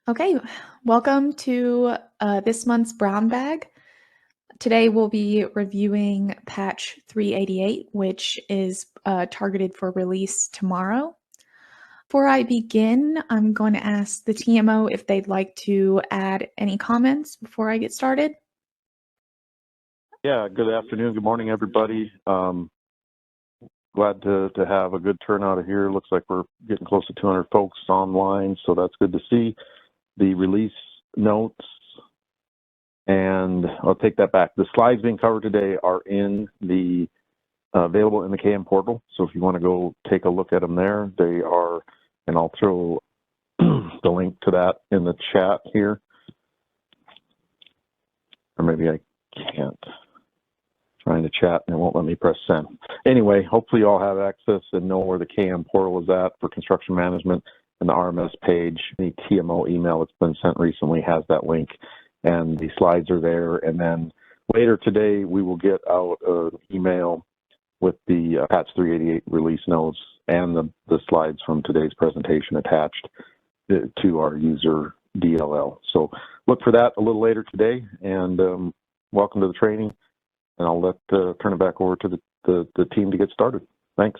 Okay, welcome to this month's Brown Bag. Today we'll be reviewing patch 388, which is targeted for release tomorrow. Before I begin, I'm going to ask the TMO if they'd like to add any comments before I get started. Yeah, good afternoon, good morning, everybody. Glad to have a good turnout here. Looks like we're getting close to 200 folks online, so that's good to see. The release notes, and I'll take that back. The slides being covered today are in the available in the KM portal, so if you want to go take a look at them there, they are, and I'll throw the link to that in the chat here. Or maybe I can't. Trying to chat and it won't let me press send. Anyway, hopefully you all have access and know where the KM portal is at for construction management, and the RMS page. The TMO email that's been sent recently has that link, and the slides are there. And then later today, we will get out an email with the patch 388 release notes and the slides from today's presentation attached to our user DLL. So look for that a little later today, and welcome to the training. And I'll turn it back over to the team to get started. Thanks.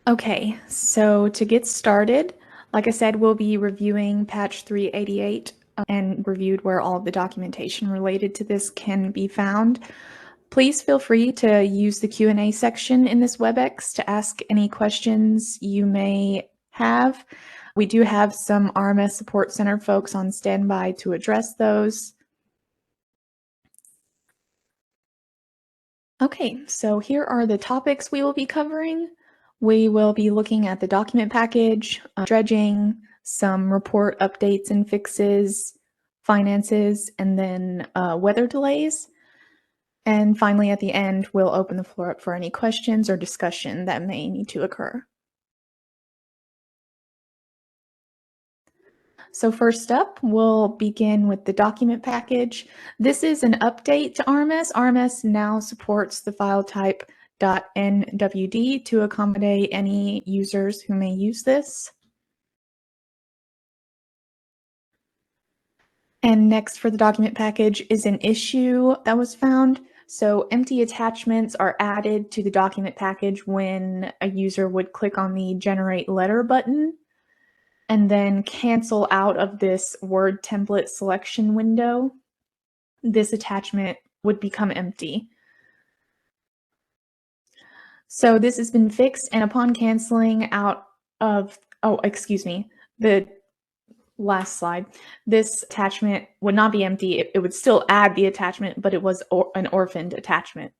Okay, so to get started, like I said, we'll be reviewing patch 388 and reviewed where all of the documentation related to this can be found. Please feel free to use the Q&A section in this Webex to ask any questions you may have. We do have some RMS Support Center folks on standby to address those. Okay, so here are the topics we will be covering. We will be looking at the document package, dredging, some report updates and fixes, finances, and then weather delays. And finally, at the end, we'll open the floor up for any questions or discussion that may need to occur. So first up, we'll begin with the document package. This is an update to RMS. RMS now supports the file type .nwd to accommodate any users who may use this. And next for the document package is an issue that was found. So empty attachments are added to the document package when a user would click on the Generate Letter button and then cancel out of this Word template selection window. This attachment would become empty. So this has been fixed, and upon canceling out of, the last slide, this attachment would not be empty. It would still add the attachment, but it was an orphaned attachment,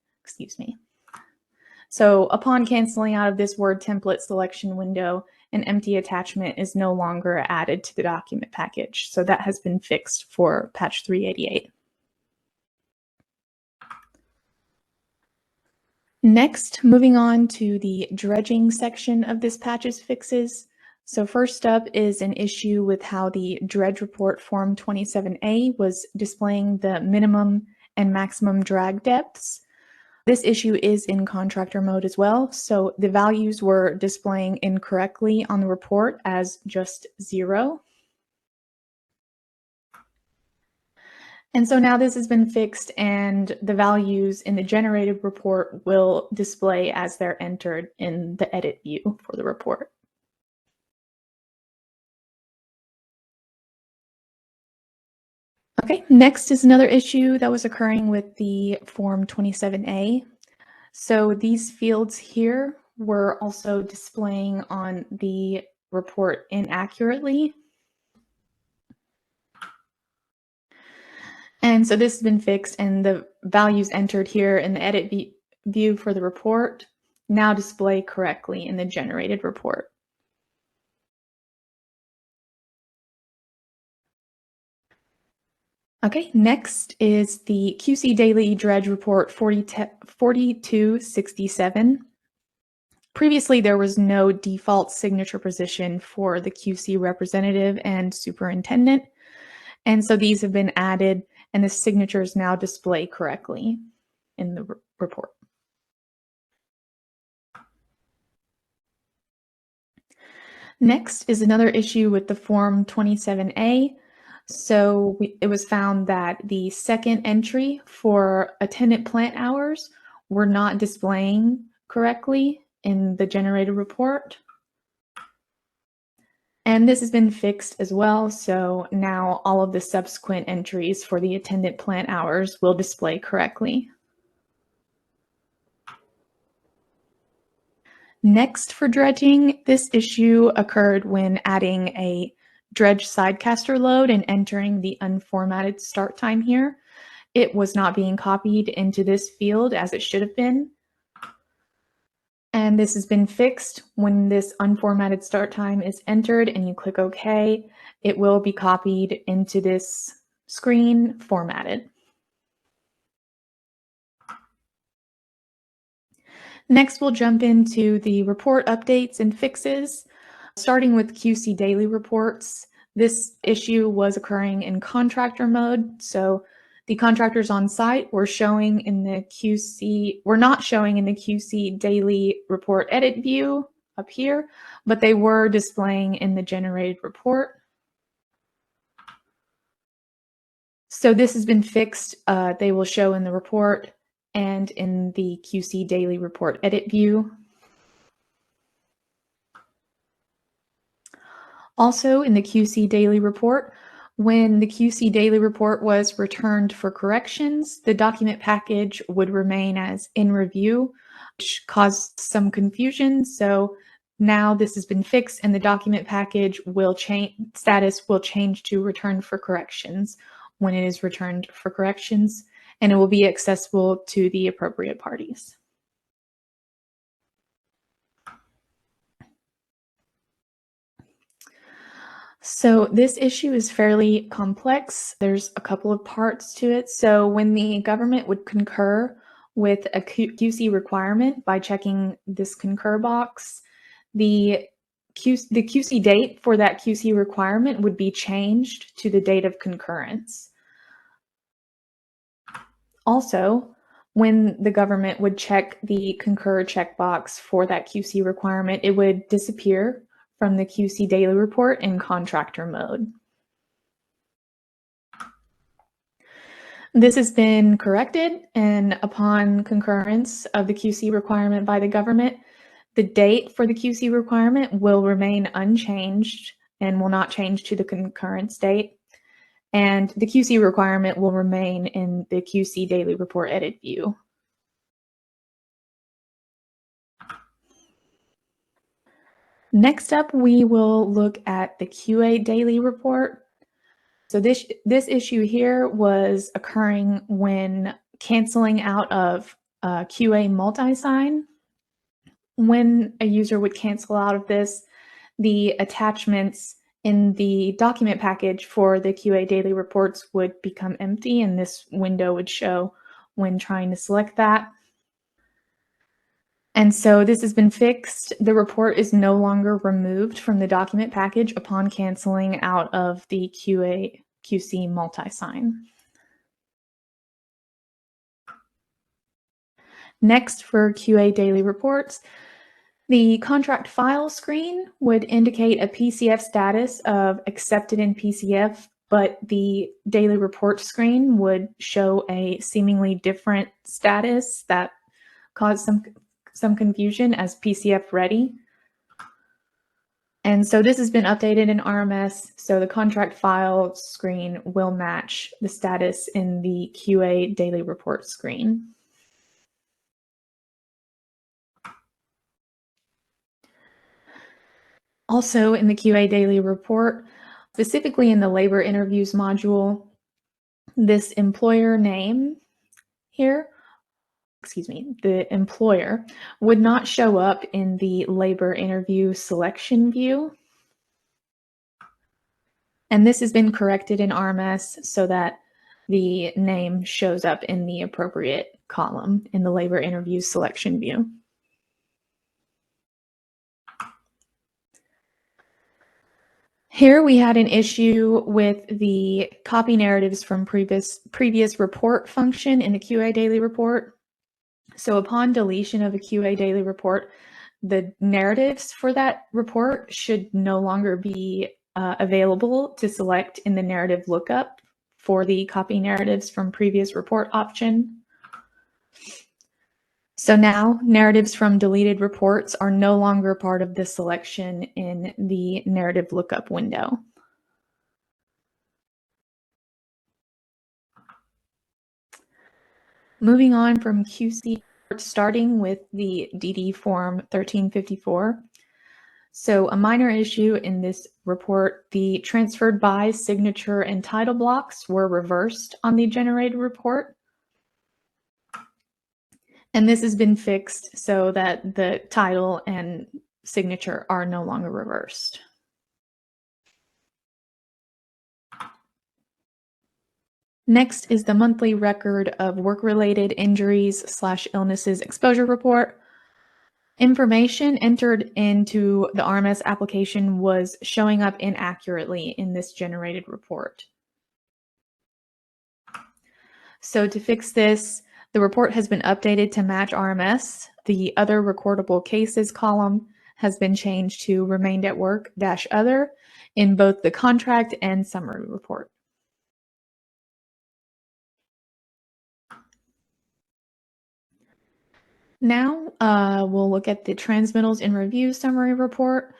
So upon canceling out of this Word template selection window, an empty attachment is no longer added to the document package. So that has been fixed for patch 388. Next, moving on to the dredging section of this patch's fixes. So first up is an issue with how the Dredge Report Form 27A was displaying the minimum and maximum drag depths. This issue is in contractor mode as well, so the values were displaying incorrectly on the report as just 0. And so now this has been fixed, and the values in the generated report will display as they're entered in the edit view for the report. Okay, next is another issue that was occurring with the Form 27A. So these fields here were also displaying on the report inaccurately. And so this has been fixed, and the values entered here in the edit view for the report now display correctly in the generated report. Okay, next is the QC Daily Dredge Report 4267. Previously, there was no default signature position for the QC representative and superintendent, and so these have been added, and the signatures now display correctly in the report. Next is another issue with the Form 27A. So it was found that the second entry for attendant plant hours were not displaying correctly in the generated report. And this has been fixed as well, so now all of the subsequent entries for the attendant plant hours will display correctly. Next for dredging, this issue occurred when adding a dredge sidecaster load and entering the unformatted start time here. It was not being copied into this field as it should have been. And this has been fixed. When this unformatted start time is entered and you click OK, it will be copied into this screen formatted. Next, we'll jump into the report updates and fixes, starting with QC daily reports. This issue was occurring in contractor mode, so the contractors on site were not showing in the QC daily report edit view up here, but they were displaying in the generated report. So this has been fixed. They will show in the report and in the QC daily report edit view. Also in the QC daily report, when the QC daily report was returned for corrections, the document package would remain as in review, which caused some confusion. So now this has been fixed and the document package will change, status will change to return for corrections when it is returned for corrections, and it will be accessible to the appropriate parties. So this issue is fairly complex. There's a couple of parts to it. So when the government would concur with a QC requirement by checking this concur box, the QC date for that QC requirement would be changed to the date of concurrence. Also, when the government would check the concur checkbox for that QC requirement, it would disappear from the QC daily report in contractor mode. This has been corrected, and upon concurrence of the QC requirement by the government, the date for the QC requirement will remain unchanged and will not change to the concurrence date. And the QC requirement will remain in the QC daily report edit view. Next up, we will look at the QA daily report. So this issue here was occurring when canceling out of QA multi-sign. When a user would cancel out of this, the attachments in the document package for the QA daily reports would become empty, and this window would show when trying to select that. And so this has been fixed. The report is no longer removed from the document package upon canceling out of the QC multi-sign. Next, for QA daily reports, the contract file screen would indicate a PCF status of accepted in PCF, but the daily report screen would show a seemingly different status that caused some confusion as PCF ready. And so this has been updated in RMS, so the contract file screen will match the status in the QA daily report screen. Also in the QA daily report, specifically in the labor interviews module, this employer name here, the employer would not show up in the labor interview selection view. And this has been corrected in RMS so that the name shows up in the appropriate column in the labor interview selection view. Here we had an issue with the copy narratives from previous report function in the QA daily report. So upon deletion of a QA daily report, the narratives for that report should no longer be available to select in the narrative lookup for the copy narratives from previous report option. So now narratives from deleted reports are no longer part of the selection in the narrative lookup window. Moving on from QC, starting with the DD Form 1354. So a minor issue in this report, the transferred by signature and title blocks were reversed on the generated report. And this has been fixed so that the title and signature are no longer reversed. Next is the monthly record of work-related injuries/illnesses exposure report. Information entered into the RMS application was showing up inaccurately in this generated report. So to fix this, the report has been updated to match RMS. The other recordable cases column has been changed to remained at work -other in both the contract and summary report. Now we'll look at the transmittals in review summary report.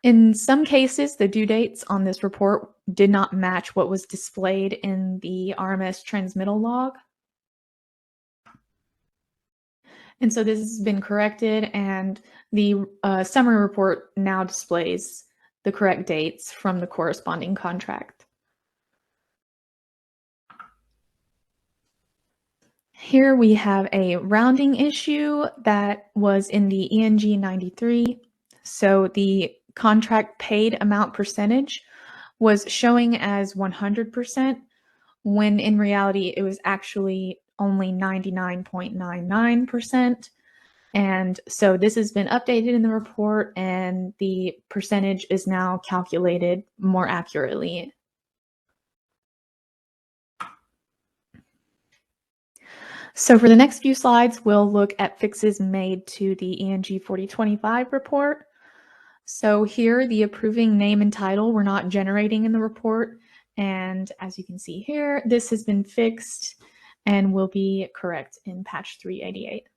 In some cases, the due dates on this report did not match what was displayed in the RMS transmittal log. And so this has been corrected, and the summary report now displays the correct dates from the corresponding contract. Here we have a rounding issue that was in the ENG 93. So the contract paid amount percentage was showing as 100%, when in reality it was actually only 99.99%. And so this has been updated in the report, and the percentage is now calculated more accurately. So for the next few slides, we'll look at fixes made to the ENG 4025 report. So here, the approving name and title were not generating in the report. And as you can see here, this has been fixed and will be correct in patch 388.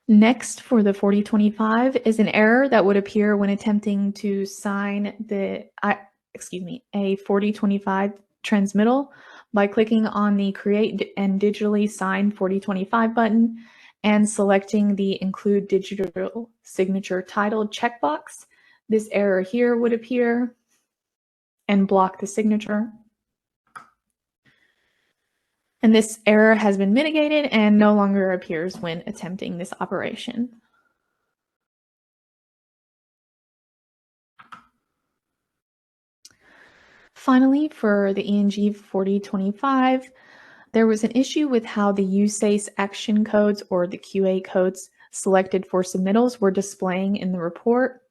Next, for the 4025 is an error that would appear when attempting to sign a 4025 transmittal by clicking on the Create and Digitally Sign 4025 button and selecting the Include Digital Signature Title checkbox. This error here would appear and block the signature. And this error has been mitigated and no longer appears when attempting this operation. Finally, for the ENG 4025, there was an issue with how the USACE action codes, or the QA codes selected for submittals, were displaying in the report.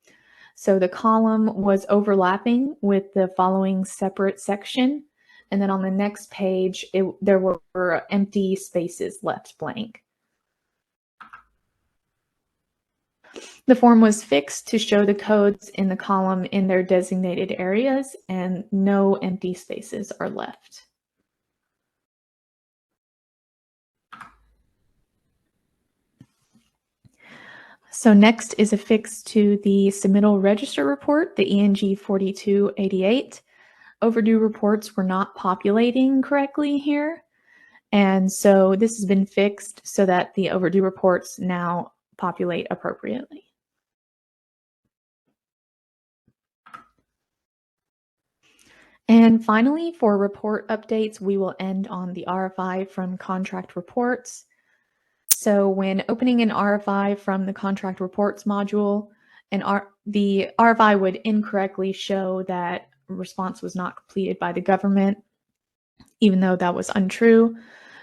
So the column was overlapping with the following separate section. And then on the next page, there were empty spaces left blank. The form was fixed to show the codes in the column in their designated areas, and no empty spaces are left. So next is a fix to the submittal register report, the ENG 4288. Overdue reports were not populating correctly here. And so this has been fixed so that the overdue reports now populate appropriately. And finally, for report updates, we will end on the RFI from contract reports. So when opening an RFI from the contract reports module, the RFI would incorrectly show that response was not completed by the government, even though that was untrue.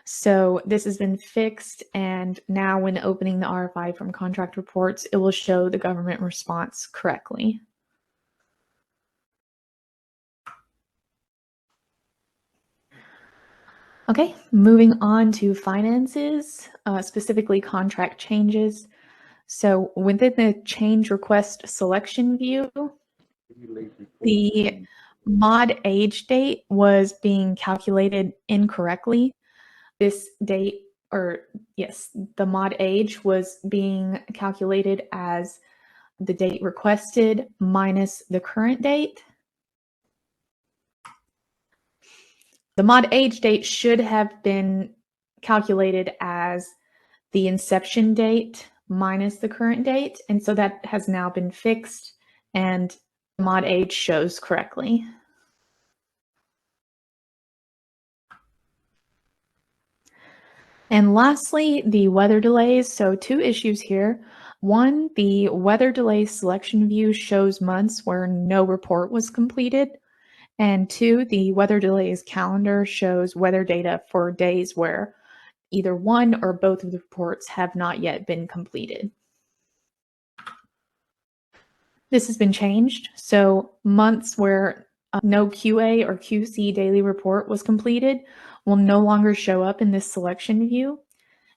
So this has been fixed, and now when opening the RFI from contract reports, it will show the government response correctly. Okay, moving on to finances, specifically contract changes. So within the change request selection view, the mod age date was being calculated incorrectly. This date, or yes, the mod age was being calculated as the date requested minus the current date. The mod age date should have been calculated as the inception date minus the current date, and so that has now been fixed and mod age shows correctly. And lastly, the weather delays. So 2 issues here. One, the weather delay selection view shows months where no report was completed. And 2, the weather delays calendar shows weather data for days where either one or both of the reports have not yet been completed. This has been changed. So months where no QA or QC daily report was completed will no longer show up in this selection view.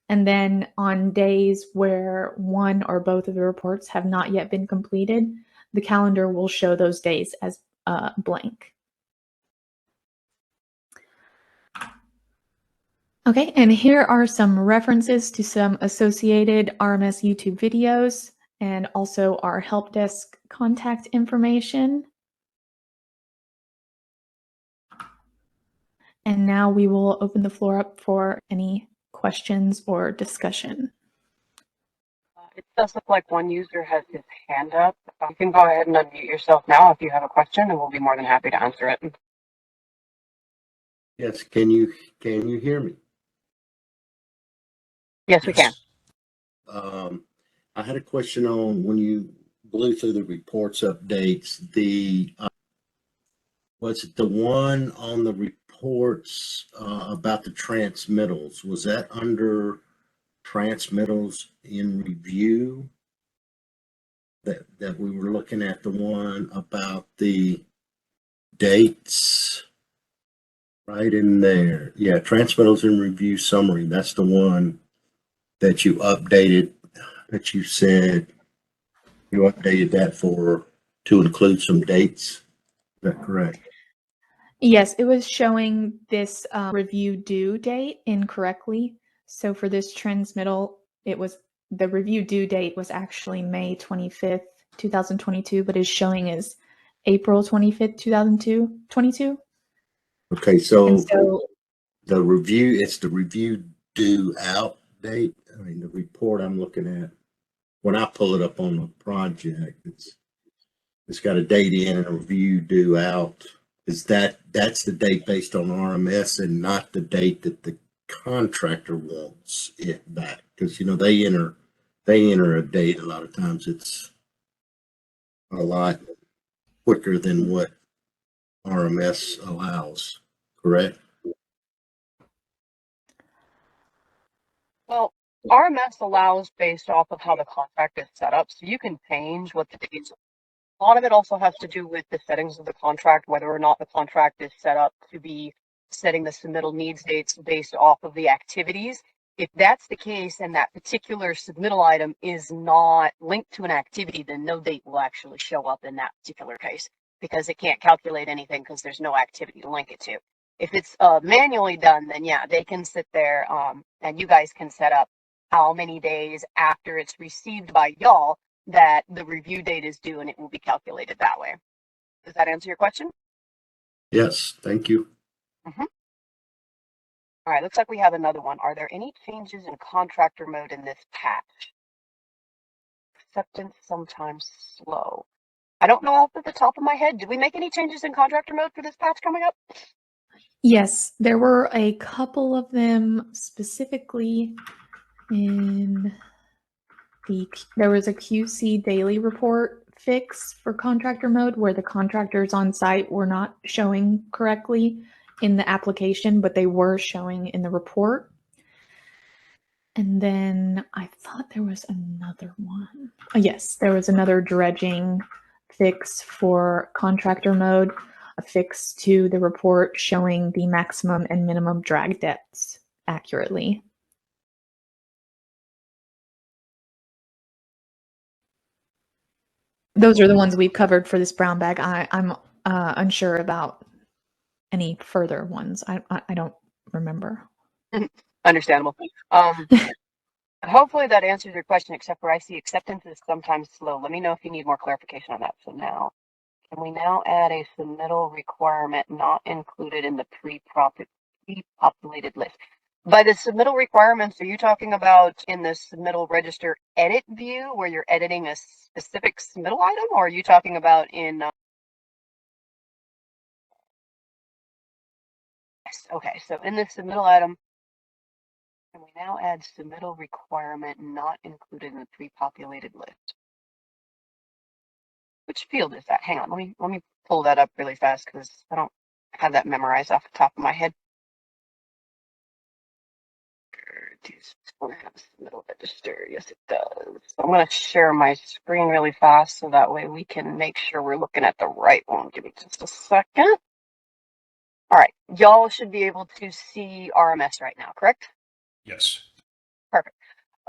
And then on days where one or both of the reports have not yet been completed, the calendar will show those days as blank. Okay, and here are some references to some associated RMS YouTube videos and also our help desk contact information. And now we will open the floor up for any questions or discussion. It does look like one user has his hand up. You can go ahead and unmute yourself now if you have a question, and we'll be more than happy to answer it. Yes, can you hear me? Yes, we can. I had a question on when you blew through the reports updates, was it the one on the reports about the transmittals? Was that under transmittals in review that we were looking at, the one about the dates right in there? Yeah, transmittals in review summary. That's the one that you updated, that you said you updated that to include some dates. Is that correct? Yes, it was showing this review due date incorrectly. So for this transmittal, it was the review due date was actually May 25th, 2022, but is showing as April 25th, 2022. Okay, so the review, it's the review due out date. I mean, the report I'm looking at, when I pull it up on the project, it's got a date in and a review due out. That's the date based on RMS and not the date that the contractor wants it back? Because they enter a date a lot of times. It's a lot quicker than what RMS allows, correct? Well, RMS allows based off of how the contract is set up, so you can change what the dates. A lot of it also has to do with the settings of the contract, whether or not the contract is set up to be setting the submittal needs dates based off of the activities. If that's the case and that particular submittal item is not linked to an activity, then no date will actually show up in that particular case because it can't calculate anything because there's no activity to link it to. If it's manually done, then yeah, they can sit there and you guys can set up how many days after it's received by y'all that the review date is due, and it will be calculated that way. Does that answer your question? Yes, thank you. Mm-hmm. All right, looks like we have another one. Are there any changes in contractor mode in this patch? Acceptance sometimes slow. I don't know off at the top of my head. Did we make any changes in contractor mode for this patch coming up? Yes, there were a couple of them specifically in there was a QC daily report fix for contractor mode where the contractors on site were not showing correctly in the application, but they were showing in the report. And then I thought there was another one. Oh, yes, there was another dredging fix for contractor mode. fix to the report showing the maximum and minimum drag depths accurately. Those are the ones we've covered for this brown bag. I'm unsure about any further ones. I don't remember. Understandable. Hopefully that answers your question, except for I see acceptance is sometimes slow. Let me know if you need more clarification on that. So now, can we now add a submittal requirement not included in the pre-populated list? By the submittal requirements, are you talking about in the submittal register edit view where you're editing a specific submittal item, or are you talking about in yes, okay, so in the submittal item, can we now add submittal requirement not included in the pre-populated list? Which field is that? Hang on, let me pull that up really fast because I don't have that memorized off the top of my head. Submittal register, yes it does. So I'm going to share my screen really fast so that way we can make sure we're looking at the right one. Give me just a second. All right, y'all should be able to see RMS right now, correct? Yes. Perfect.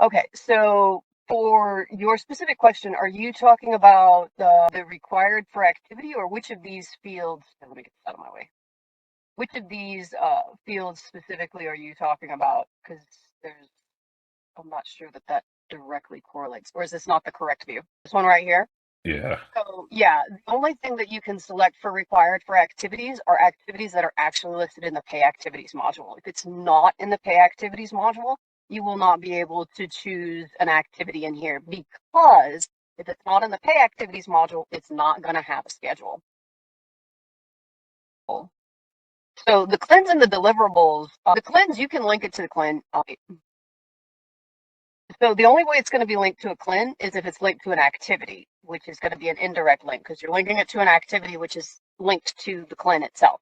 Okay, so for your specific question, are you talking about the required for activity, or which of these fields? Let me get this out of my way. Which of these fields specifically are you talking about? Because I'm not sure that directly correlates. Or is this not the correct view? This one right here? Yeah. So yeah, the only thing that you can select for required for activities are activities that are actually listed in the pay activities module. If it's not in the pay activities module, you will not be able to choose an activity in here, because if it's not in the pay activities module, it's not going to have a schedule. So the CLINs and the deliverables, the CLINs, you can link it to the CLIN. So the only way it's going to be linked to a CLIN is if it's linked to an activity, which is going to be an indirect link, because you're linking it to an activity which is linked to the CLIN itself.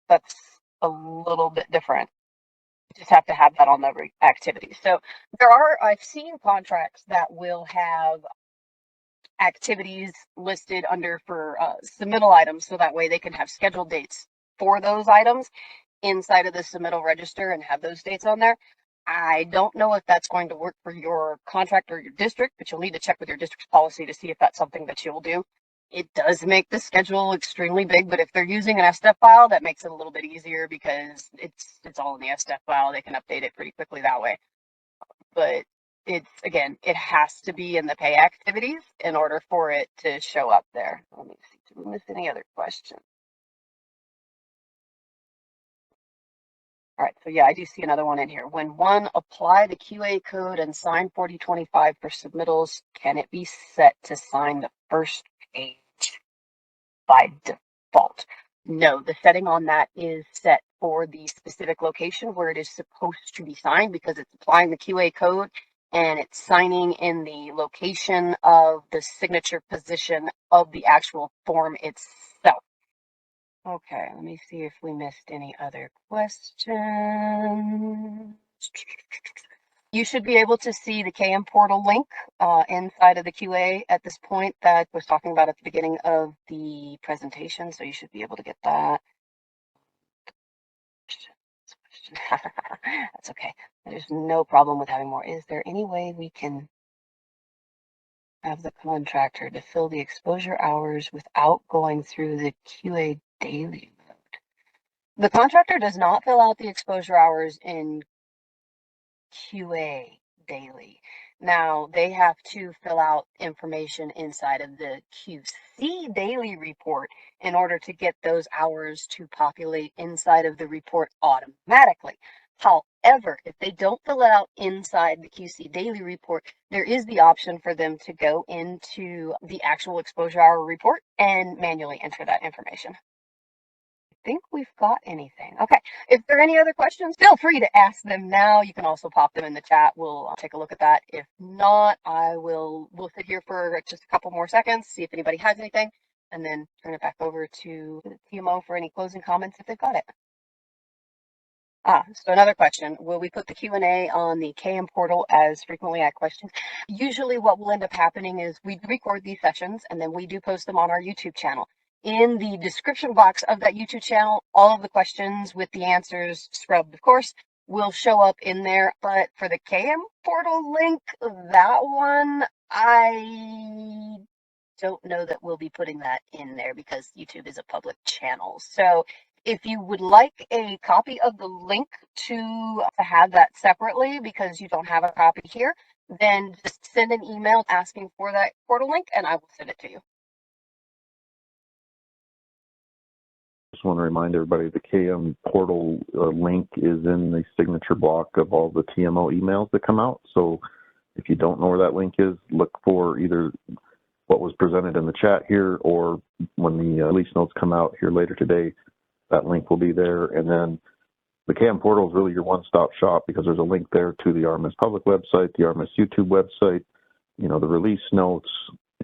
That's a little bit different. You just have to have that on the activity. So I've seen contracts that will have activities listed under for submittal items, so that way they can have scheduled dates for those items inside of the submittal register and have those dates on there. I don't know if that's going to work for your contract or your district, but you'll need to check with your district's policy to see if that's something that you'll do. It does make the schedule extremely big, but if they're using an SDF file, that makes it a little bit easier because it's all in the SDF file. They can update it pretty quickly that way. But again, it has to be in the pay activities in order for it to show up there. Let me see, did we miss any other questions? All right, so yeah, I do see another one in here. When one, apply the QA code and sign 4025 for submittals, can it be set to sign the first page by default? No, the setting on that is set for the specific location where it is supposed to be signed, because it's applying the QA code and it's signing in the location of the signature position of the actual form itself. Okay, let me see if we missed any other questions. You should be able to see the KM portal link inside of the QA at this point that I was talking about at the beginning of the presentation, so you should be able to get that. That's okay. There's no problem with having more. Is there any way we can have the contractor to fill the exposure hours without going through the QA daily mode? The contractor does not fill out the exposure hours in QA daily. Now, they have to fill out information inside of the QC daily report in order to get those hours to populate inside of the report automatically. However, if they don't fill it out inside the QC daily report, there is the option for them to go into the actual exposure hour report and manually enter that information. I think we've got anything. Okay, if there are any other questions, feel free to ask them now. You can also pop them in the chat. We'll take a look at that. If not, we'll sit here for just a couple more seconds, see if anybody has anything, and then turn it back over to the TMO for any closing comments if they've got it. So another question, will we put the Q&A on the KM portal as frequently asked questions? Usually what will end up happening is we record these sessions and then we do post them on our YouTube channel. in the description box of that YouTube channel, all of the questions with the answers scrubbed, of course, will show up in there. But for the KM portal link, that one, I don't know that we'll be putting that in there because YouTube is a public channel. So if you would like a copy of the link to have that separately because you don't have a copy here, then just send an email asking for that portal link and I will send it to you. Just want to remind everybody the KM portal link is in the signature block of all the TMO emails that come out. So if you don't know where that link is, look for either what was presented in the chat here or when the release notes come out here later today, that link will be there. And then the KM portal is really your one-stop shop because there's a link there to the RMS public website, the RMS YouTube website, you know, the release notes,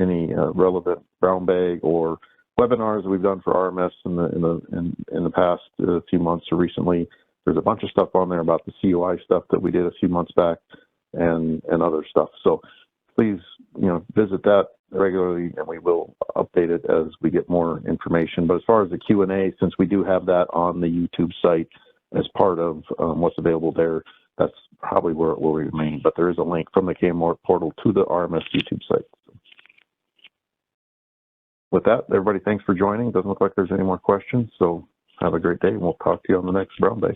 any relevant brown bag or webinars that we've done for RMS in the past few months or recently. There's a bunch of stuff on there about the COI stuff that we did a few months back and other stuff. So please, you know, visit that regularly and we will update it as we get more information. But as far as the Q&A, since we do have that on the YouTube site as part of what's available there, that's probably where it will remain. But there is a link from the KM portal to the RMS YouTube site. With that, everybody, thanks for joining. Doesn't look like there's any more questions, so have a great day, and we'll talk to you on the next Brown Day.